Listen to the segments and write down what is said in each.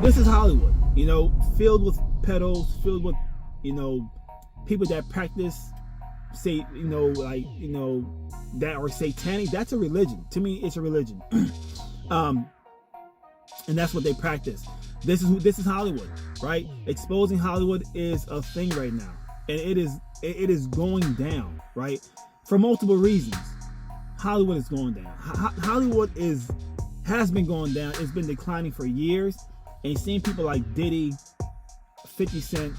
This is Hollywood, filled with pedos, filled with, people that practice, that are satanic. That's a religion. To me, it's a religion. And that's what they practice. This is Hollywood, right? Exposing Hollywood is a thing right now, and it is going down, right? For multiple reasons. Hollywood is going down. Hollywood has been going down. It's been declining for years. And seeing people like Diddy, 50 Cent,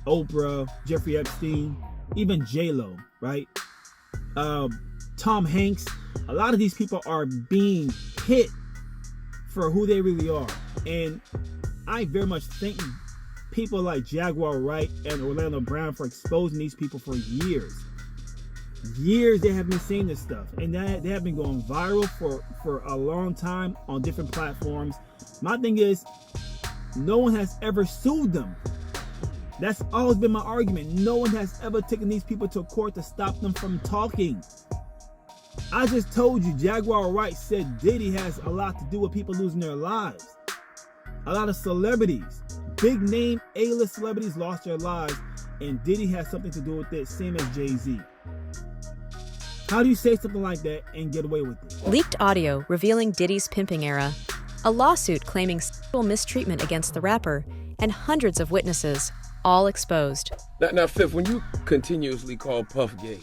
Oprah, Jeffrey Epstein, even J-Lo, right? Tom Hanks. A lot of these people are being hit for who they really are. And I very much thank people like Jaguar Wright and Orlando Brown for exposing these people for years. Years they have been seeing this stuff, and they have been going viral for a long time on different platforms. My thing is, no one has ever sued them. That's always been my argument. No one has ever taken these people to court to stop them from talking. I just told you, Jaguar Wright said Diddy has a lot to do with people losing their lives. A lot of celebrities, big name A-list celebrities lost their lives, and Diddy has something to do with it, same as Jay-Z. How do you say something like that and get away with it? Leaked audio revealing Diddy's pimping era, a lawsuit claiming sexual mistreatment against the rapper, and hundreds of witnesses, all exposed. Now, Fifth, when you continuously call Puff gay,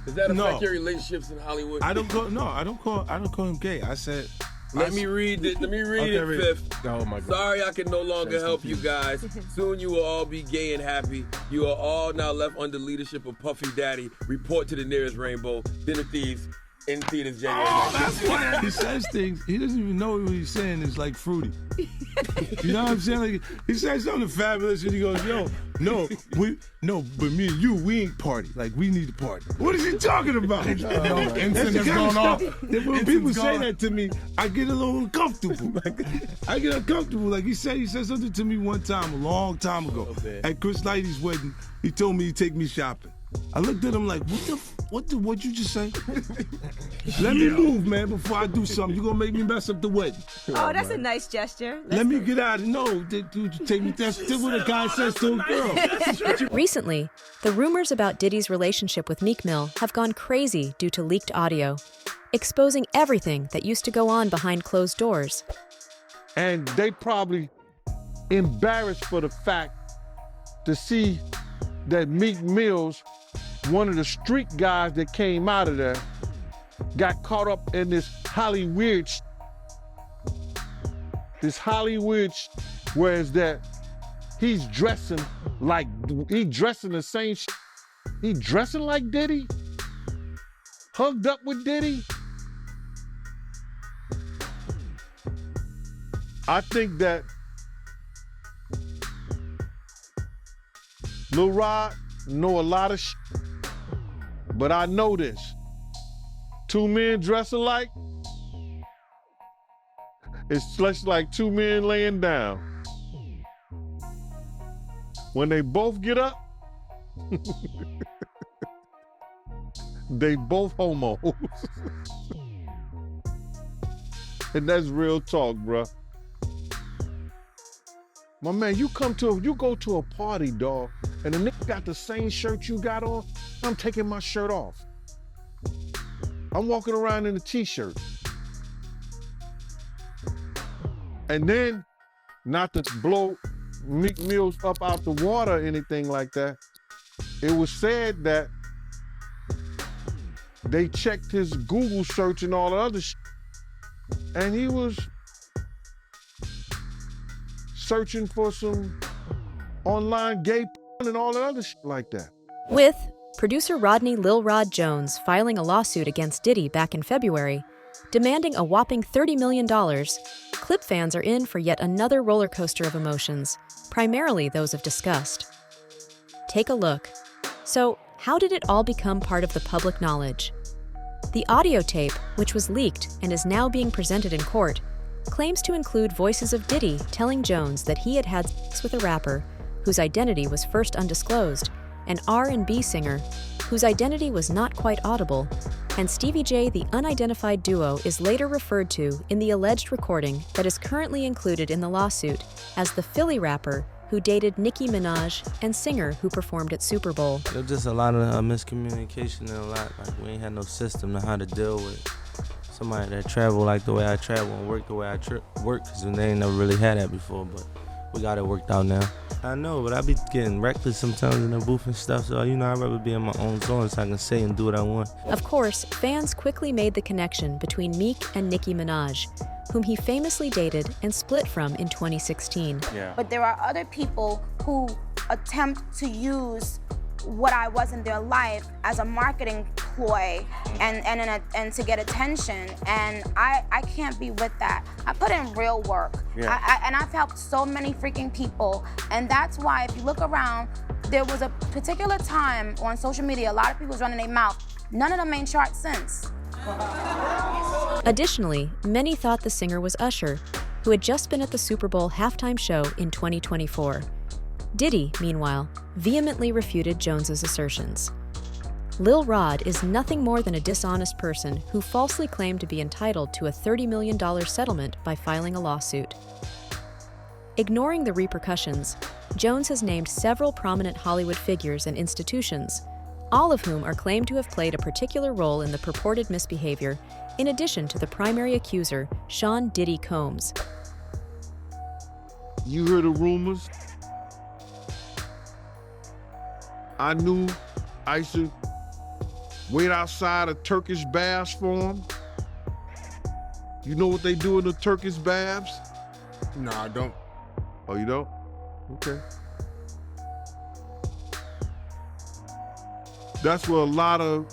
does that affect your relationships in Hollywood? I don't call him gay. I said, Let me read it, Fifth. Oh my God. Sorry I can no longer help you guys. Soon you will all be gay and happy. You are all now left under leadership of Puffy Daddy. Report to the nearest rainbow. Dinner Thieves in theaters January 9th. That's why he says things. He doesn't even know what he's saying is like fruity. You know what I'm saying? Like, he says something fabulous and he goes, but me and you, we ain't party. Like, we need to party. What is he talking about? Incense is going off. When people say that to me, I get a little uncomfortable. I get uncomfortable. Like, he said something to me one time, a long time ago, at Chris Lighty's wedding. He told me he'd take me shopping. I looked at him like, what'd you just say? Let me move, man, before I do something. You're gonna make me mess up the wedding. Oh, that's a nice gesture. Let me get out of take me. That's what a guy says to a girl. Recently, the rumors about Diddy's relationship with Meek Mill have gone crazy due to leaked audio, exposing everything that used to go on behind closed doors. And they probably embarrassed for the fact to see that Meek Mill's, one of the street guys that came out of there, got caught up in this Hollywood, whereas that he's dressing the same he dressing like Diddy, hugged up with Diddy. I think that Lil Rod know a lot of but I know this. Two men dress alike, it's just like two men laying down. When they both get up, they both homos. And that's real talk, bruh. My man, you go to a party, dog, and the nigga got the same shirt you got on, I'm taking my shirt off. I'm walking around in a t-shirt. And then, not to blow Meek Mills up out the water or anything like that, it was said that they checked his Google search and all the other shit, and he was searching for some online gay and all the other shit like that. With producer Rodney Lil Rod Jones filing a lawsuit against Diddy back in February, demanding a whopping $30 million, Clip fans are in for yet another roller coaster of emotions, primarily those of disgust. Take a look. So, how did it all become part of the public knowledge? The audio tape, which was leaked and is now being presented in court, claims to include voices of Diddy telling Jones that he had had sex with a rapper whose identity was first undisclosed, an R&B singer whose identity was not quite audible, and Stevie J, the unidentified duo, is later referred to in the alleged recording that is currently included in the lawsuit as the Philly rapper who dated Nicki Minaj and singer who performed at Super Bowl. There was just a lot of miscommunication and a lot, like we ain't had no system to how to deal with somebody that travel like the way I travel and work the way I work, because they ain't never really had that before, but we got it worked out now. I know, but I be getting reckless sometimes in the booth and stuff, so I'd rather be in my own zone so I can say and do what I want. Of course, fans quickly made the connection between Meek and Nicki Minaj, whom he famously dated and split from in 2016. Yeah. But there are other people who attempt to use what I was in their life as a marketing ploy and to get attention, and I can't be with that. I put in real work, and I've helped so many freaking people, and that's why if you look around, there was a particular time on social media, a lot of people was running their mouth. None of them made charts since. Additionally, many thought the singer was Usher, who had just been at the Super Bowl halftime show in 2024. Diddy, meanwhile, vehemently refuted Jones's assertions. Lil Rod is nothing more than a dishonest person who falsely claimed to be entitled to a $30 million settlement by filing a lawsuit. Ignoring the repercussions, Jones has named several prominent Hollywood figures and institutions, all of whom are claimed to have played a particular role in the purported misbehavior, in addition to the primary accuser, Sean Diddy Combs. You heard the rumors? I knew I used to wait outside of Turkish baths for him. You know what they do in the Turkish baths? No, I don't. Oh, you don't? Okay. That's where a lot of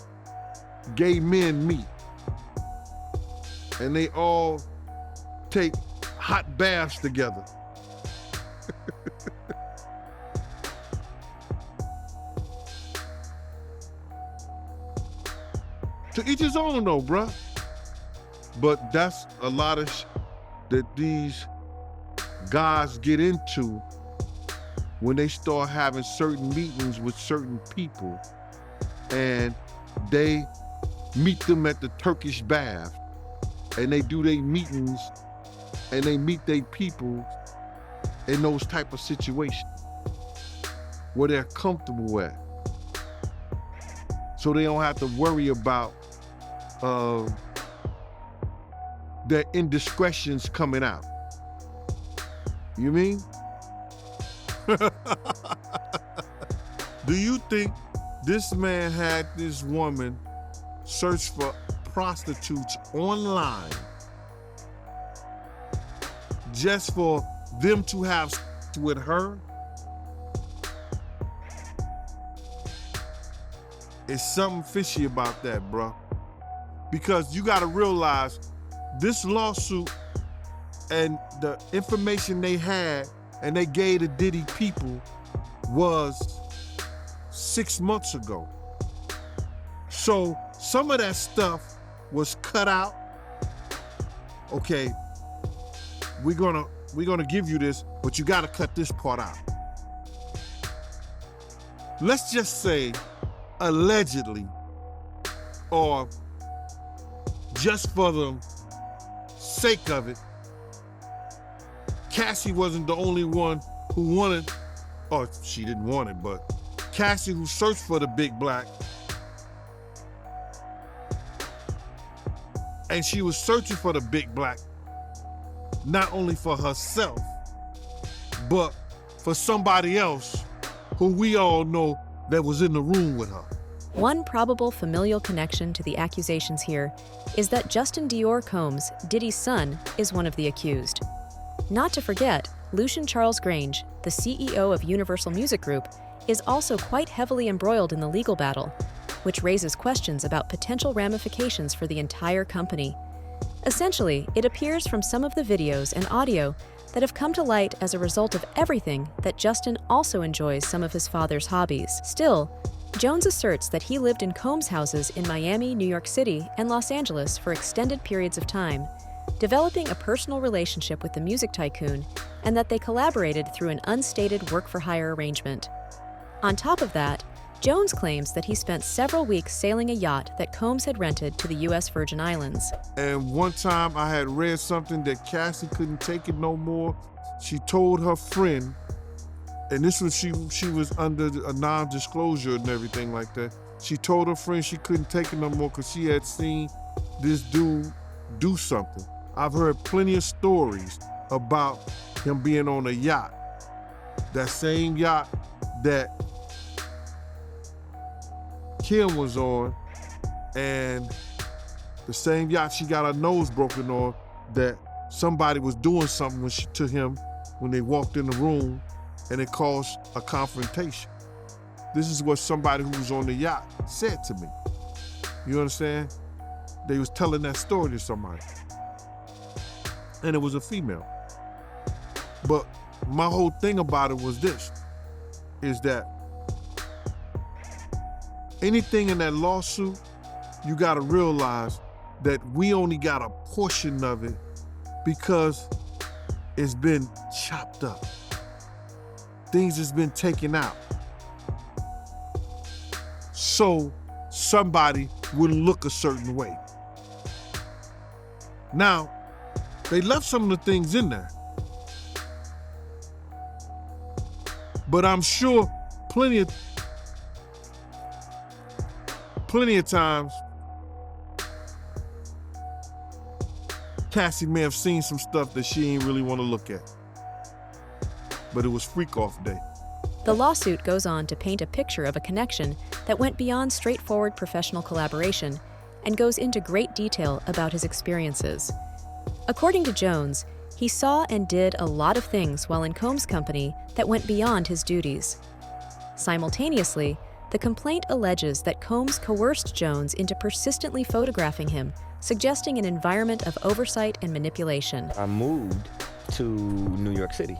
gay men meet. And they all take hot baths together. To each his own though, bruh. But that's a lot of that these guys get into when they start having certain meetings with certain people, and they meet them at the Turkish bath, and they do their meetings and they meet their people in those type of situations where they're comfortable at. So they don't have to worry about their indiscretions coming out. You mean? Do you think this man had this woman search for prostitutes online just for them to have sex with her? It's something fishy about that, bro. Because you gotta realize this lawsuit and the information they had and they gave the Diddy people was 6 months ago. So some of that stuff was cut out. Okay, we're gonna give you this, but you gotta cut this part out. Let's just say, allegedly, or just for the sake of it, Cassie wasn't the only one who wanted, or she didn't want it, but Cassie, who searched for the big black, and she was searching for the big black, not only for herself, but for somebody else who we all know that was in the room with her. One probable familial connection to the accusations here is that Justin Dior Combs, Diddy's son, is one of the accused. Not to forget, Lucian Charles Grange, the CEO of Universal Music Group, is also quite heavily embroiled in the legal battle, which raises questions about potential ramifications for the entire company. Essentially, it appears from some of the videos and audio that have come to light as a result of everything that Justin also enjoys some of his father's hobbies. Still, Jones asserts that he lived in Combs' houses in Miami, New York City, and Los Angeles for extended periods of time, developing a personal relationship with the music tycoon, and that they collaborated through an unstated work-for-hire arrangement. On top of that, Jones claims that he spent several weeks sailing a yacht that Combs had rented to the U.S. Virgin Islands. And one time I had read something that Cassie couldn't take it no more. She told her friend, and this was she was under a non-disclosure and everything like that. She told her friend she couldn't take it no more because she had seen this dude do something. I've heard plenty of stories about him being on a yacht. That same yacht that Kim was on, and the same yacht she got her nose broken on, that somebody was doing something to him when they walked in the room, and it caused a confrontation. This is what somebody who was on the yacht said to me. You understand? They was telling that story to somebody. And it was a female. But my whole thing about it was this, is that anything in that lawsuit, you gotta realize that we only got a portion of it because it's been chopped up. Things has been taken out. So somebody wouldn't look a certain way. Now, they left some of the things in there. But I'm sure plenty of times Cassie may have seen some stuff that she ain't really want to look at. But it was freak off day. The lawsuit goes on to paint a picture of a connection that went beyond straightforward professional collaboration and goes into great detail about his experiences. According to Jones, he saw and did a lot of things while in Combs' company that went beyond his duties. Simultaneously, the complaint alleges that Combs coerced Jones into persistently photographing him, suggesting an environment of oversight and manipulation. I moved to New York City,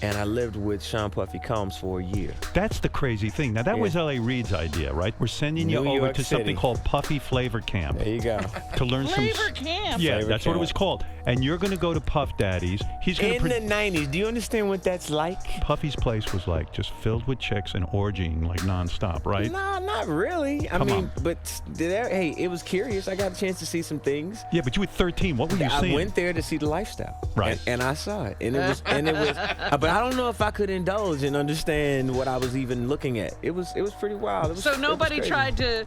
and I lived with Sean Puffy Combs for a year. That's the crazy thing. Now, that was L.A. Reid's idea, right? We're sending you over to something called Puffy Flavor Camp. There you go. To learn Flavor Camp. Yeah, Flavor that's Camp. what it was called. And you're going to go to Puff Daddy's. He's going In the 90s, do you understand what that's like? Puffy's place was like just filled with chicks and orgying like nonstop, right? No, not really. I Come mean, on. but hey, it was curious. I got a chance to see some things. Yeah, but you were 13. What were you I seeing? went there to see the lifestyle, Right. And I saw it, and it was, but I don't know if I could indulge and understand what I was even looking at. It was pretty wild. It was, So nobody it was tried to,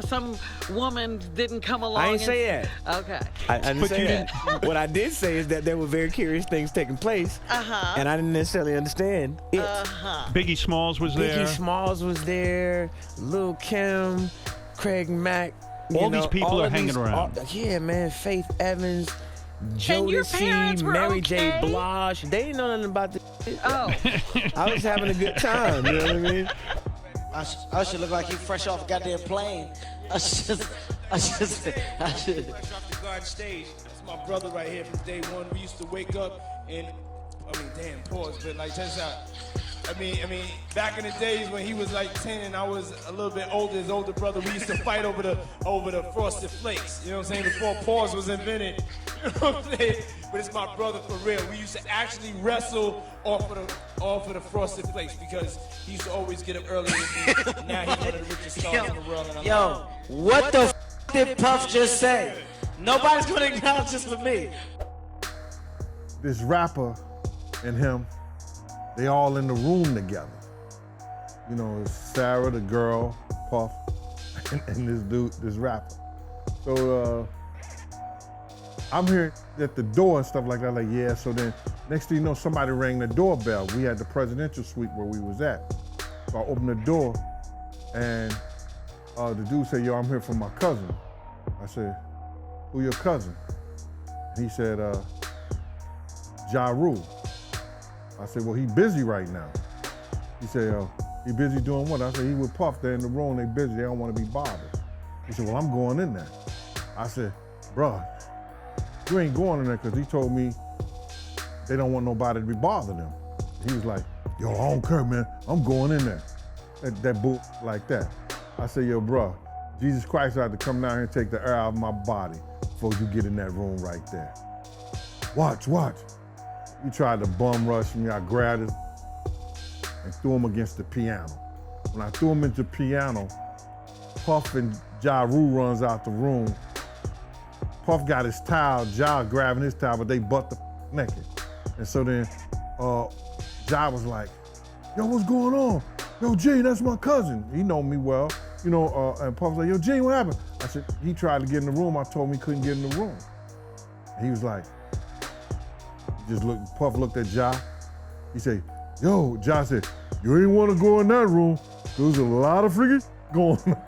some woman didn't come along. I didn't and say that. Okay. I didn't say that. What I did say is that there were very curious things taking place, and I didn't necessarily understand it. Biggie Smalls was there. Biggie Smalls was there. Lil' Kim, Craig Mack. All these people are hanging around. Yeah, man. Faith Evans, And your Jodeci, parents were Mary okay? J. Blige. They didn't know nothing about this. Oh. I was having a good time. You know what I mean? I should look like he fresh off a goddamn plane. I should. Fresh off the garden stage. That's my brother right here from day one. We used to wake up and, pause, but like, check this out. I mean, back in the days when he was like 10 and I was a little bit older, his older brother, we used to fight over the Frosted Flakes. You know what I'm saying? Before pause was invented. You know what I'm saying? But it's my brother for real. We used to actually wrestle off of the Frosted Flakes because he used to always get up early with me. Now he's one of the richest stars in the world. And What the did Puff just say? Nobody's gonna acknowledge this but me. This rapper and him, they all in the room together. You know, it's Sarah, the girl, Puff, and this dude, this rapper. So I'm here at the door and stuff like that, like, yeah, so then next thing you know, somebody rang the doorbell. We had the presidential suite where we was at. So I opened the door and the dude said, yo, I'm here for my cousin. I said, who your cousin? And he said, Ja Rule. I said, well, he busy right now. He said, he busy doing what? I said, he with Puff, they're in the room, they busy, they don't want to be bothered. He said, well, I'm going in there. I said, bruh, you ain't going in there because he told me they don't want nobody to be bothering them. He was like, yo, I don't care, man, I'm going in there. That boot like that. I said, yo, bruh, Jesus Christ had to come down here and take the air out of my body before you get in that room right there. Watch. He tried to bum rush me. I grabbed him and threw him against the piano. When I threw him into the piano, Puff and Ja Rule runs out the room. Puff got his towel, Ja grabbing his towel, but they butt the naked. And so then Ja was like, yo, what's going on? Yo, G, that's my cousin. He know me well. And Puff was like, yo, G, what happened? I said, he tried to get in the room. I told him he couldn't get in the room. And he was like, Puff looked at Ja. He said, yo, Ja said, you ain't want to go in that room. There's a lot of freaking going on.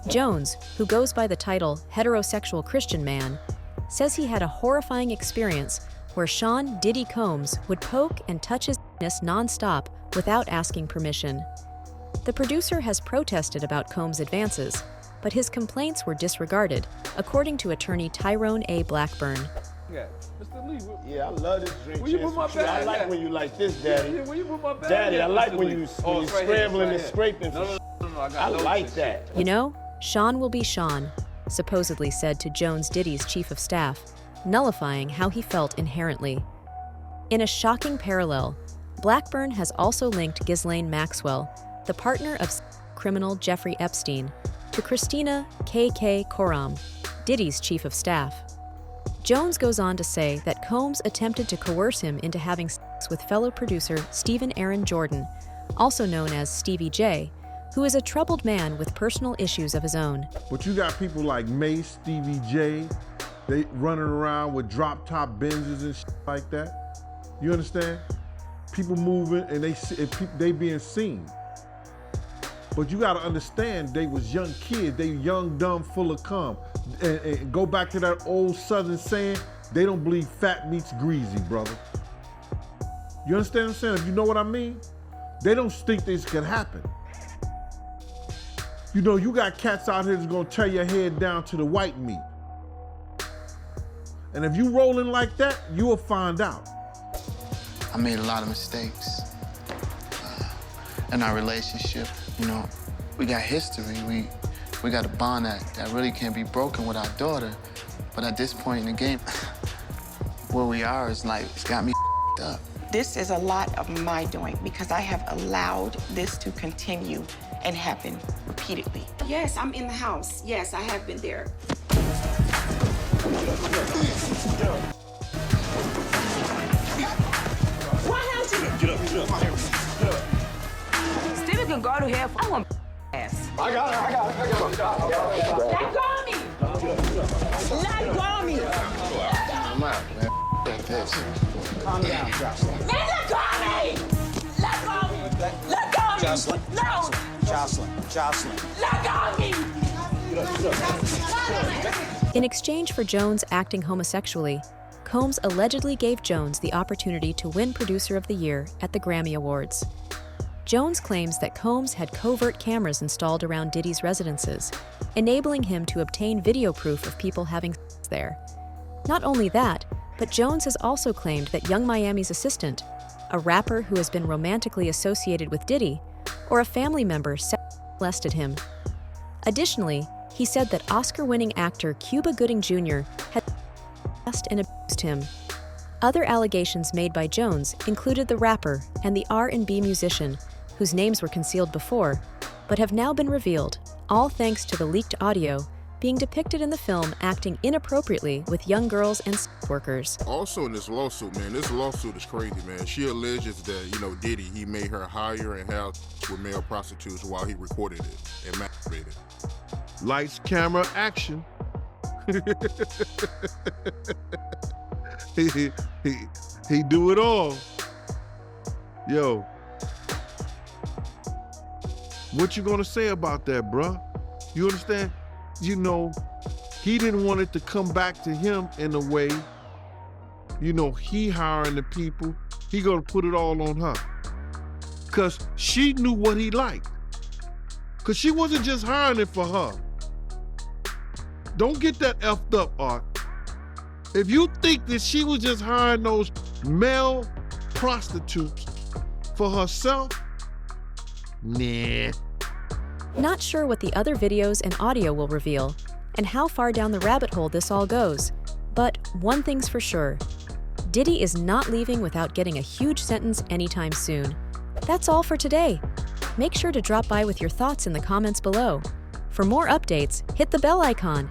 Jones, who goes by the title Heterosexual Christian Man, says he had a horrifying experience where Sean Diddy Combs would poke and touch his penis nonstop without asking permission. The producer has protested about Combs' advances, but his complaints were disregarded, according to attorney Tyrone A. Blackburn. Yeah, Mr. Lee. Yeah, I love this drink. Where you put my bag? I like when you like this, Daddy. Yeah, where you put my bag? Daddy, I like Mr. when Lee? you It's right scrambling here, and scraping. No, I like that. You know, Sean will be Sean, supposedly said to Jones Diddy's chief of staff, nullifying how he felt inherently. In a shocking parallel, Blackburn has also linked Ghislaine Maxwell, the partner of criminal Jeffrey Epstein, to Christina K.K. Coram, Diddy's chief of staff. Jones goes on to say that Combs attempted to coerce him into having sex with fellow producer Stephen Aaron Jordan, also known as Stevie J, who is a troubled man with personal issues of his own. But you got people like Mace, Stevie J, they running around with drop-top Benzes and shit like that. You understand? People moving and they being seen. But you gotta understand, they was young kids, they young, dumb, full of cum. And go back to that old Southern saying, they don't believe fat meat's greasy, brother. You understand what I'm saying? If you know what I mean? They don't think this can happen. You know, you got cats out here that's gonna tear your head down to the white meat. And if you rolling like that, you will find out. I made a lot of mistakes in our relationship. You know, we got history. We got a bond that really can't be broken with our daughter. But at this point in the game, where we are is like, it's got me up. This is a lot of my doing because I have allowed this to continue and happen repeatedly. Yes, I'm in the house. Yes, I have been there. Stevie can go to hell for one ass. I got it. Let go of me. Let go of me. I'm out, man. Like this. Calm down, Jocelyn. Man, let go of me. Let go of me. Let go of me. Jocelyn. No. Jocelyn. Let go of me. In exchange for Jones acting homosexually, Combs allegedly gave Jones the opportunity to win Producer of the Year at the Grammy Awards. Jones claims that Combs had covert cameras installed around Diddy's residences, enabling him to obtain video proof of people having sex there. Not only that, but Jones has also claimed that Young Miami's assistant, a rapper who has been romantically associated with Diddy, or a family member sexually molested him. Additionally, he said that Oscar-winning actor Cuba Gooding Jr. had harassed and abused him. Other allegations made by Jones included the rapper and the R&B musician, whose names were concealed before, but have now been revealed, all thanks to the leaked audio being depicted in the film acting inappropriately with young girls and sex workers. Also in this lawsuit, man, this lawsuit is crazy, man. She alleges that, Diddy, he made her hire and have with male prostitutes while he recorded it and masturbated. Lights, camera, action. he do it all. Yo, what you gonna say about that, bruh? You understand? He didn't want it to come back to him in a way, he hiring the people. He gonna put it all on her. Cause she knew what he liked. Cause she wasn't just hiring it for her. Don't get that effed up, Art. If you think that she was just hiring those male prostitutes for herself, nah. Not sure what the other videos and audio will reveal, and how far down the rabbit hole this all goes, but one thing's for sure. Diddy is not leaving without getting a huge sentence anytime soon. That's all for today. Make sure to drop by with your thoughts in the comments below. For more updates, hit the bell icon